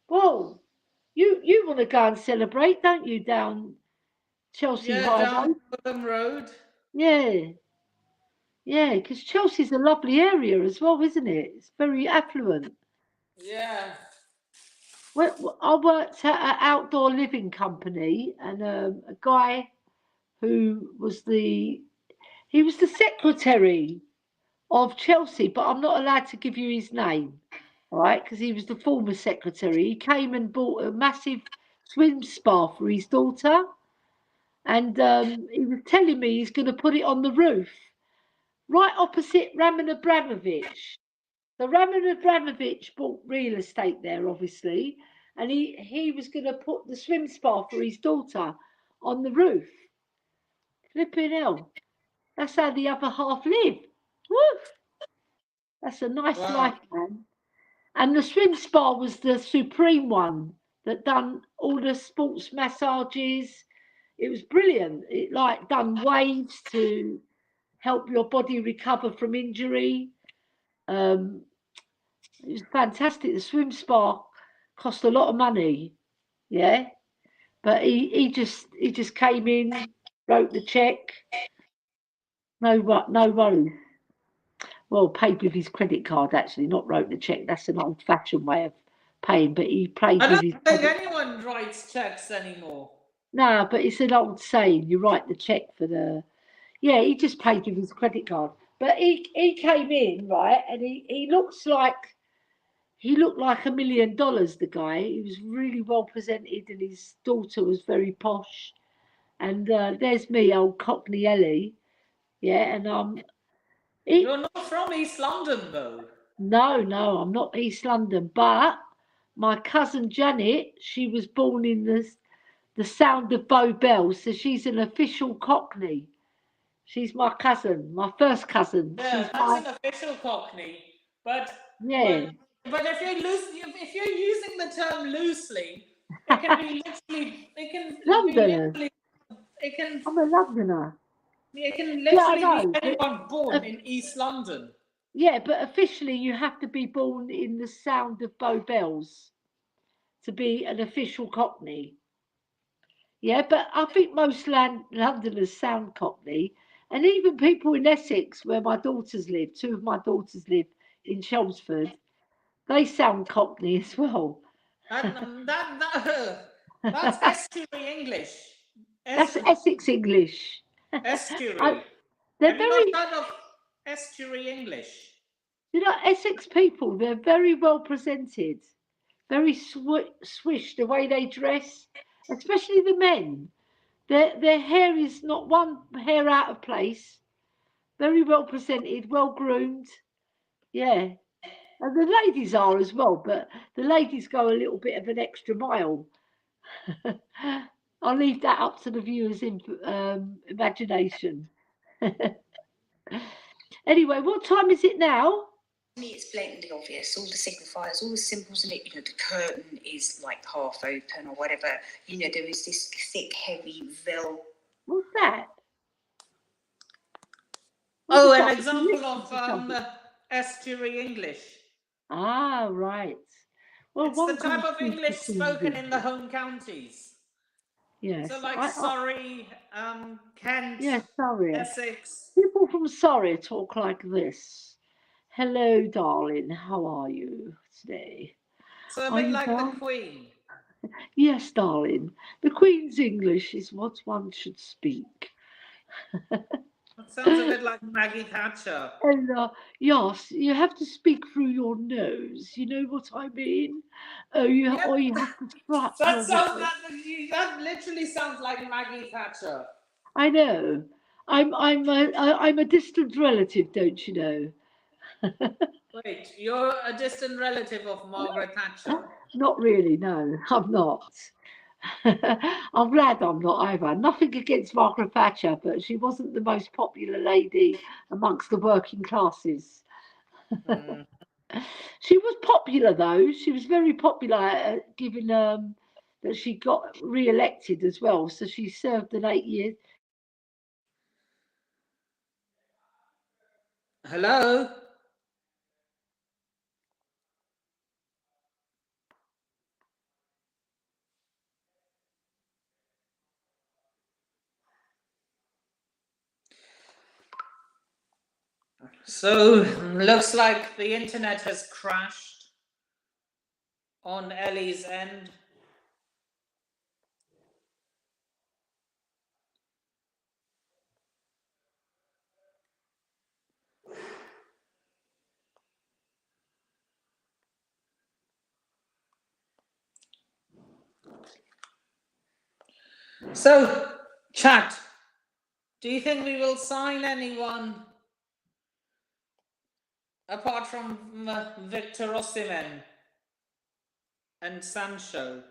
Well, you want to go and celebrate, don't you, down Chelsea High down Road? Fulham Road. Yeah. Yeah, because Chelsea's a lovely area as well, isn't it? It's very affluent. Yeah. I worked at an outdoor living company, and a guy who was the secretary of Chelsea, but I'm not allowed to give you his name, right? Because he was the former secretary. He came and bought a massive swim spa for his daughter, and he was telling me he's going to put it on the roof, right opposite Roman Abramovich. So Roman Abramovich bought real estate there, obviously, and he was going to put the swim spa for his daughter on the roof. Flipping hell. That's how the other half live. Woo! That's a nice life, man. And the swim spa was the supreme one that done all the sports massages. It was brilliant. It like done waves to help your body recover from injury. It was fantastic. The swim spa cost a lot of money, yeah. But he just came in, wrote the check. No worries. Well, paid with his credit card actually, not wrote the check. That's an old-fashioned way of paying. But he paid with his. I don't think anyone writes checks anymore. No, but it's an old saying. You write the check for the. Yeah, he just paid with his credit card. But he came in, right, and he looked like $1 million, the guy. He was really well presented, and his daughter was very posh. And there's me, old Cockney Ellie. Yeah, and You're not from East London, though. No, I'm not East London, but my cousin Janet, she was born in the Sound of Bow Bells, so she's an official Cockney. She's my cousin, my first cousin. Yeah, that's an official Cockney. But yeah. But if you're using the term loosely, it can be literally. It can Londoner. be it can. I'm a Londoner. It can literally be anyone but, born in East London. Yeah, but officially you have to be born in the Sound of Bow Bells to be an official Cockney. Yeah, but I think most Londoners sound Cockney, and even people in Essex, where my daughters live, two of my daughters live in Chelmsford, they sound Cockney as well. That's estuary English. That's Essex English. Estuary. They're Have very. you not heard of estuary English? You know, Essex people, they're very well presented, very swish the way they dress, especially the men. Their hair is not one hair out of place. Very well presented, well groomed. Yeah. And the ladies are as well, but the ladies go a little bit of an extra mile. I'll leave that up to the viewers' imagination. Anyway, what time is it now? It's blatantly obvious. All the signifiers, all the symbols in it. You know, the curtain is like half open or whatever. You know, there is this thick, heavy velvet. What's that? Oh, What an was that? example of Something. estuary English. Ah, right. Well, It's the one can type of speak the English Queen's spoken in the English. home counties. Yes, So like Surrey, Kent, yes, sorry. Essex. People from Surrey talk like this. Hello, darling. How are you today? So a Are bit you like the well? Queen. Yes, darling. The Queen's English is what one should speak. That sounds a bit like Maggie Thatcher. And yes, you have to speak through your nose. You know what I mean? Or you have to strut your way. That literally sounds like Maggie Thatcher. I know. I'm a distant relative, don't you know? Wait, you're a distant relative of Margaret Thatcher. Not really, no, I'm not. I'm glad I'm not either. Nothing against Margaret Thatcher, but she wasn't the most popular lady amongst the working classes. Mm. She was popular though. She was very popular, given that she got re-elected as well. So she served an 8 years. Hello? So, looks like the internet has crashed on Ellie's end. So, chat, do you think we will sign anyone apart from Victor Osimhen and Sancho?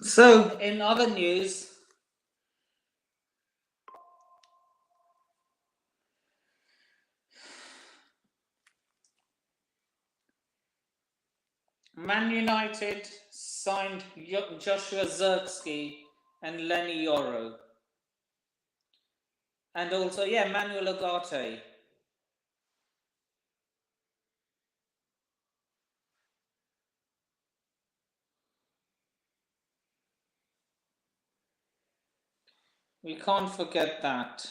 So, in other news, Man United signed Joshua Zirkzee and Lenny Yoro. And also, yeah, Manuel Ugarte. We can't forget that.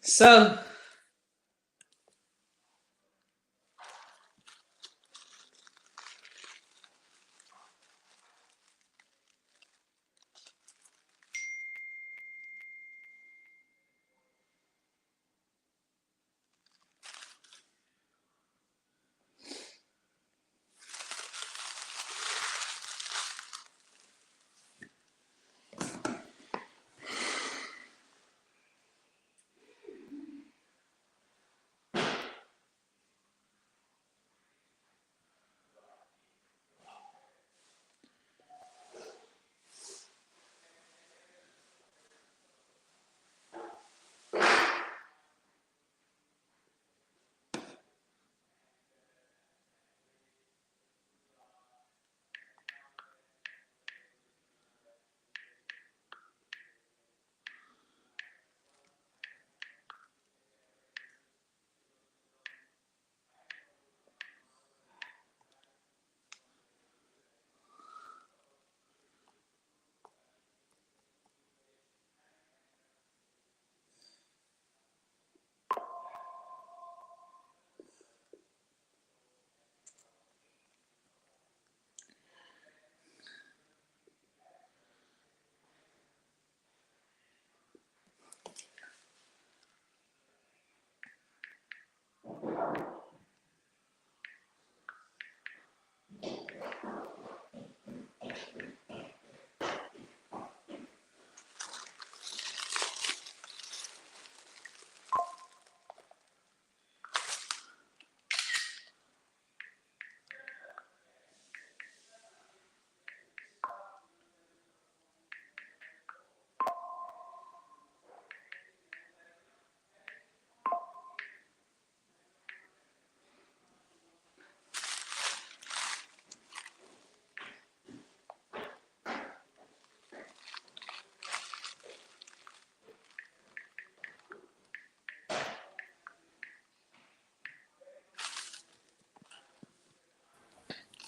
So,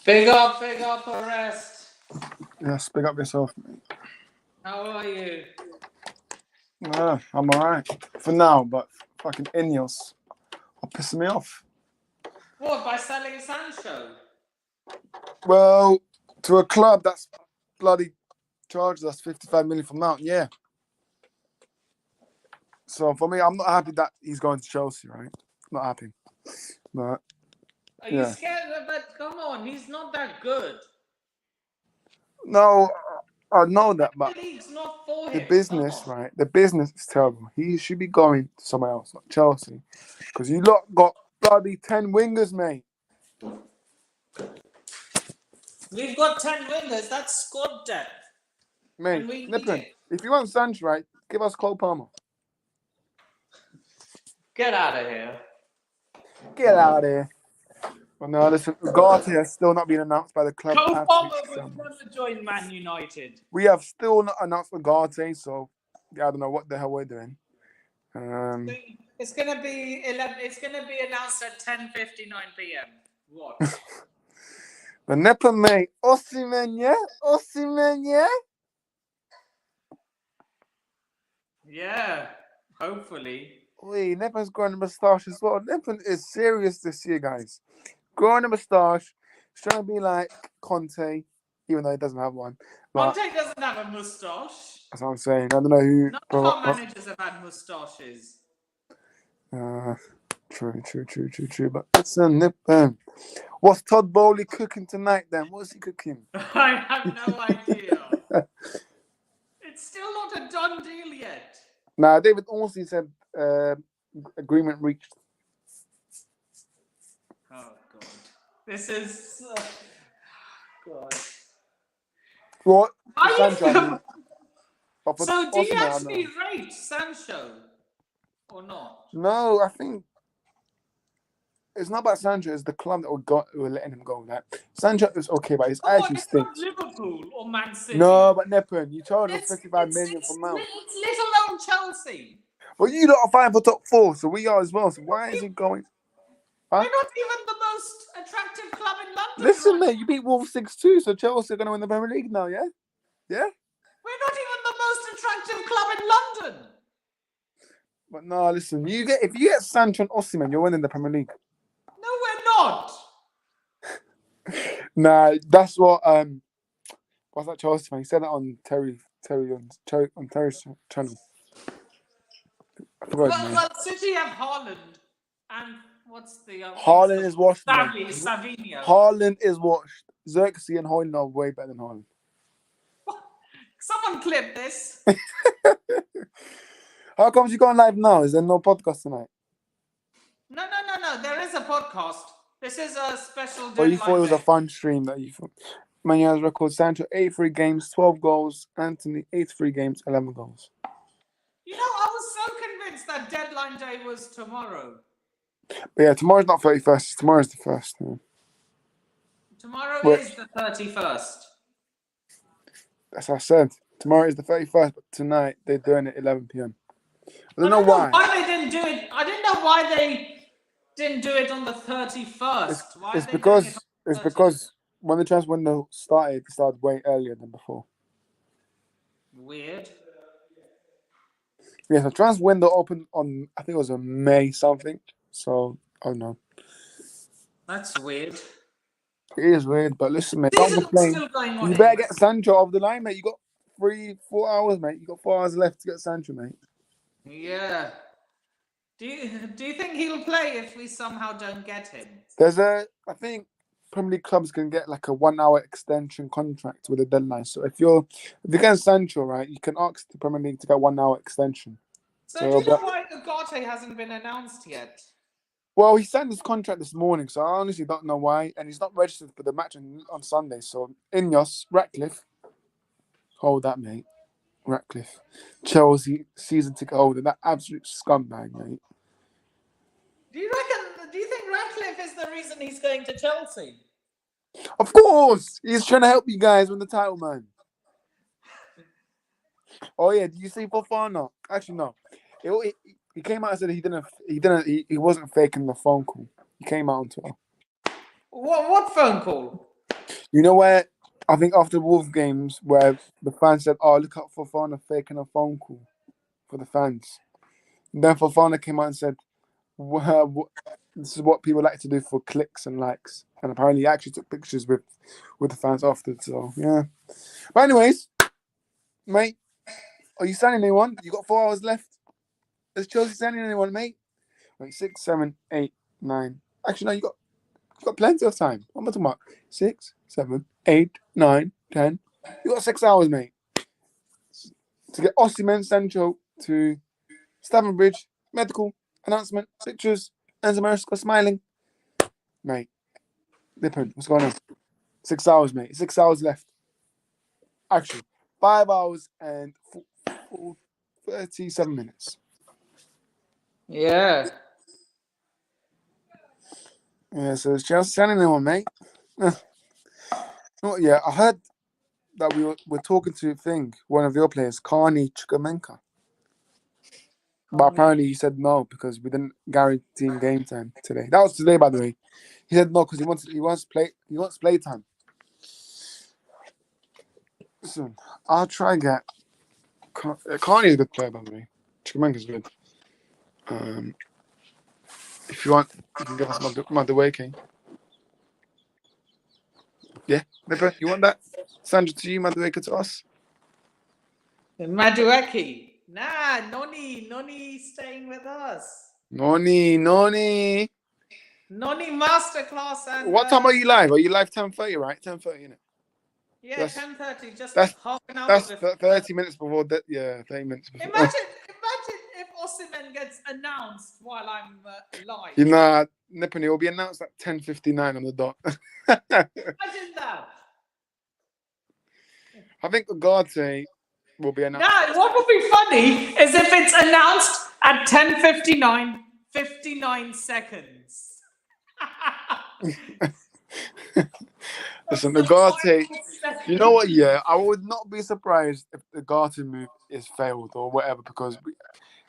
Big up, arrest. Yes, big up yourself, mate. How are you? Yeah, I'm alright for now, but fucking Ineos are pissing me off. What, by selling Sancho? Well, to a club that's bloody charged us 55 million for Mount, yeah. So for me, I'm not happy that he's going to Chelsea, right? Not happy. But Are you yeah. scared of it? Come on, he's not that good. No, I know that, but The league's not for the him. business, right? The business is terrible. He should be going to somewhere else, not Chelsea. Because you lot got bloody 10 wingers, mate. We've got 10 wingers. That's squad depth. Mate, And we need Nippon, it. if you want Sancho, right, give us Cole Palmer. Get out of here. Get out of here. Well, no, listen, Ugarte has still not been announced by the club. Cole Palmer Absolutely will shambles. never join Man United. We have still not announced Ugarte, so yeah, I don't know what the hell we're doing. It's gonna be 11. It's gonna be announced at 10:59 p.m. What? But Nippon, mate, Osimhen, yeah? Osimhen, yeah? Yeah, hopefully. Wait, Nippon's growing a moustache as well. Nippon is serious this year, guys. Growing a moustache, he's trying to be like Conte, even though he doesn't have one. But Conte doesn't have a moustache. that's what I'm saying. I don't know who. None of our managers have had moustaches. True. But listen, Nippon, what's Todd Bowley cooking tonight then? What's he cooking? I have no idea. It's still not a done deal yet. Nah, David Ornstein said agreement reached. Oh, God. This is... God. What? Are you Sancho, I mean. So do you Osimhen, I don't actually know. rate Sancho or not? No, I think it's not about Sancho. It's the club that were letting him go. That Sancho is okay, but his attitude It's not stinks. Liverpool or Man City. No, but Nippon, you charge him It's 55 million for Mount. It's little old Chelsea. Well, you lot are fighting for top 4, so we are as well. So why is he going? We're not even the most attractive club in London. Listen, right? mate, you beat Wolves 6-2, so Chelsea are going to win the Premier League now, yeah? Yeah? We're not even the most attractive club in London. But no, listen, if you get Sancho and Osimhen, you're winning the Premier League. No, we're not. Nah, that's what what's that Chelsea man? He said that on Terry's channel. I forgot his name. Well, City have Haaland and what's the Haaland is washed. Savinho. Haaland is washed. Xerxes and Haaland are way better than Haaland. Someone clip this. How come you going live now? Is there no podcast tonight? No. There is a podcast. This is a special deadline. Or you thought it was day. a fun stream that you thought? Man United record Sancho 83 games, 12 goals. Anthony 83 games, 11 goals. You know, I was so convinced that deadline day was tomorrow. But yeah, tomorrow's not 31st. Tomorrow's the 1st. Yeah. Tomorrow is the 31st. That's what I said. Tomorrow is the 31st, but tonight they're doing it 11 p.m. I don't know why. Why they didn't do it. I didn't know why they didn't do it on the 31st. It's because when the transfer window started, it started way earlier than before. Weird. Yeah, the transfer window opened on, I think it was on May something. So, I don't know. That's weird. It is weird, but listen, mate, don't complain. You better get Sancho off the line, mate. You got 4 hours, mate. You got 4 hours left to get Sancho, mate. Yeah. Do you think he'll play if we somehow don't get him? I think Premier League clubs can get like a 1 hour extension contract with a deadline. So if you get Sancho, right, you can ask the Premier League to get 1 hour extension. So do you know why Ugarte hasn't been announced yet? Well, he signed his contract this morning, so I honestly don't know why. And he's not registered for the match on Sunday. So Ineos, Ratcliffe, hold that, mate. Ratcliffe, Chelsea season ticket holder, that absolute scumbag, mate. Do you think Ratcliffe is the reason he's going to Chelsea? Of course, he's trying to help you guys win the title, man. Oh yeah, do you see Fofana? Actually, no. He came out and said he wasn't faking the phone call. He came out on Twitter. What phone call? You know where I think after Wolves games where the fans said, "Oh, look out for Fofana faking a phone call for the fans." And then Fofana came out and said, well, "This is what people like to do for clicks and likes." And apparently, he actually took pictures with the fans after. So yeah. But anyways, mate, are you signing anyone? You got 4 hours left. Is Chelsea signing anyone, mate? Wait, 6, 7, 8, 9. Actually, no, you got plenty of time. What am I talking about? 6, 7, 8, 9, 10. You got 6 hours, mate, to get Osimhen, Sancho to Stamford Bridge, medical announcement, pictures, Enzo Maresca smiling. Mate, Lippin, what's going on? 6 hours, mate. 6 hours left. Actually, 5 hours and 37 minutes. Yeah. Yeah, so it's Chelsea signing anyone, mate. Oh, yeah, I heard that we're talking to one of your players, Carney Chukwuemeka. But apparently he said no because we didn't guarantee him game time today. That was today, by the way. He said no because he wants play time. Listen, I'll try and get Carney is a good player, by the way. Chukwuemeka's good. If you want, you can give us Madueke. Yeah, Nipper, you want that? Sandra to you, Madueke to us. Madueke. Nah, Noni staying with us. Noni. Noni masterclass. And What time are you live? Are you live 10:30, right? 10:30, innit? Yeah, 10:30. Just that's half an hour. That's before. 30 minutes before that. Yeah, 30 minutes before. Imagine if Osimhen gets announced while I'm live. You know, Nippon, it will be announced at 10:59 on the dot. Imagine that. I think Ugarte will be announced. No, what would be funny is if it's announced at 10:59, 59 seconds. Listen, Ugarte, you know what? Yeah, I would not be surprised if the Ugarte move is failed or whatever because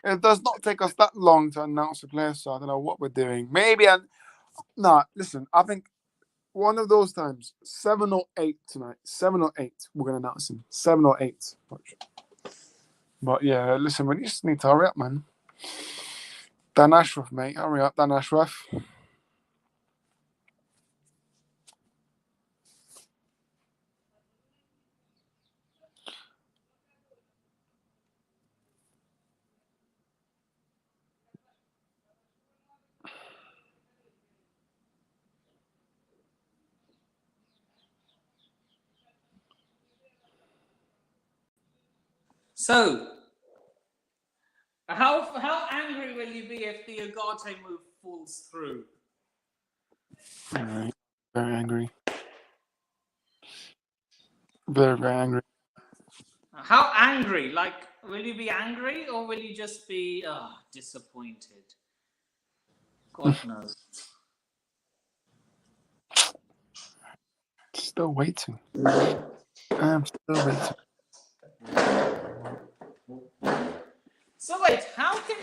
it does not take us that long to announce the player. So I don't know what we're doing. Maybe, listen, I think one of those times, 7 or 8 tonight, 7 or 8, we're going to announce him. 7 or 8. But yeah, listen, we just need to hurry up, man. Dan Ashworth, mate. Hurry up, Dan Ashworth. So, how angry will you be if the Ugarte move falls through? Right. Very angry. Very, very angry. How angry? Like, will you be angry or will you just be disappointed? God knows. Still waiting. I'm still waiting. So wait, how can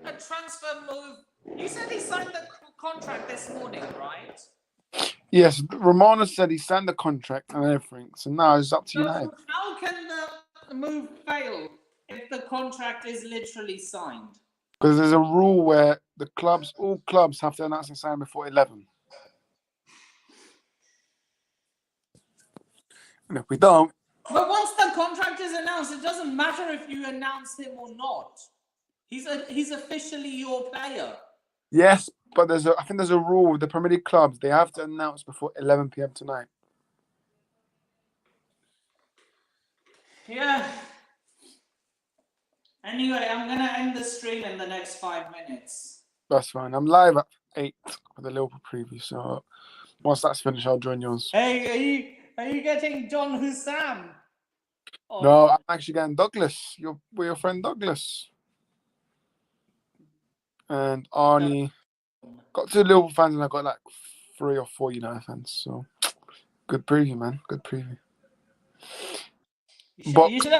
a transfer move? You said he signed the contract this morning, right? Yes, Romano said he signed the contract and everything, so now it's up to United. How can the move fail if the contract is literally signed? Because there's a rule where all clubs have to announce and sign before 11. And if we don't... But once the contract is announced, it doesn't matter if you announce him or not. He's officially your player. Yes, but I think there's a rule with the Premier League clubs. They have to announce before 11 p.m. tonight. Yeah. Anyway, I'm going to end the stream in the next 5 minutes. That's fine. I'm live at 8 for the Liverpool preview, so once that's finished, I'll join yours. Hey, are you getting John Hussam? Oh. No, I'm actually getting Douglas. We're your friend Douglas. And Arnie. Got 2 Liverpool fans and I got like 3 or 4 United fans. So good preview, man. Good preview. You should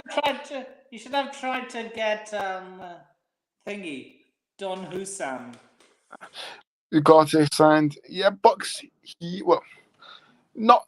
have tried to get Don Hussam. Ugarte signed. Yeah, Bucks. Not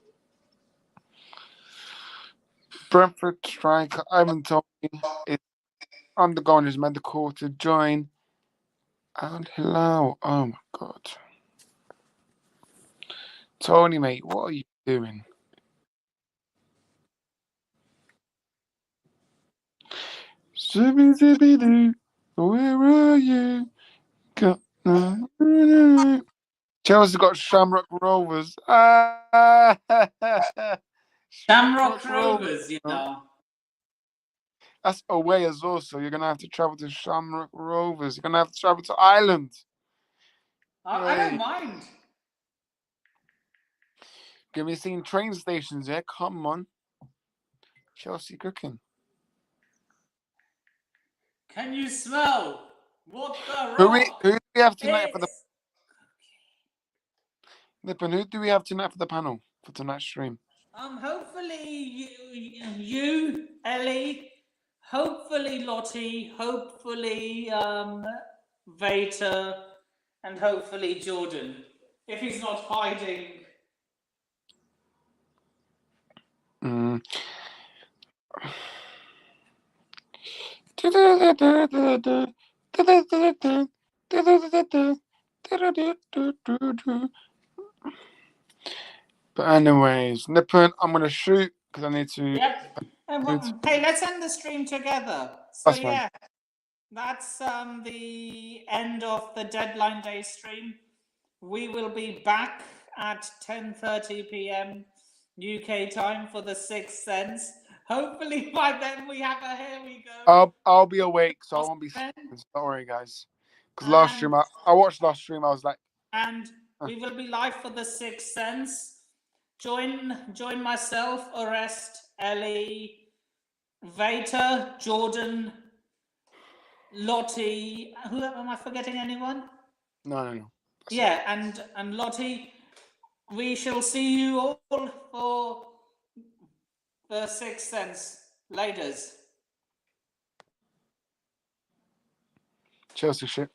Brentford striker Ivan Toney is undergoing his medical to join Al Hilal. Oh my God. Tony, mate, what are you doing? Zippy zippy doo, where are you? Chelsea got Shamrock Rovers. Shamrock Rovers, you know. That's away as well, so you're gonna have to travel to Shamrock Rovers. You're gonna have to travel to Ireland. I don't mind. Can we see train stations here? Come on. Chelsea cooking. Can you smell what the Who rock do we have tonight for the is? Nippon? Who do we have tonight for the panel for tonight's stream? Hopefully you, Ellie, hopefully Lottie, hopefully Vater, and hopefully Jordan. If he's not hiding. Mm. But anyways, Nippon, I'm gonna shoot because I need to. Yep. Hey, let's end the stream together. So That's fine. yeah, that's the end of the deadline day stream. We will be back at 10:30 p.m. UK time for the Sixth Sense. Hopefully by then we have a here we go. I'll be awake, so I won't be sleeping. Don't worry, guys. Because last stream, I watched last stream. I was like, and we will be live for the Sixth Sense. Join myself, Orest, Ellie, Vater, Jordan, Lottie. Who am I forgetting? Anyone? no. Yeah, and Lottie. We shall see you all for the Sixth Sense. Laters. Chelsea shit.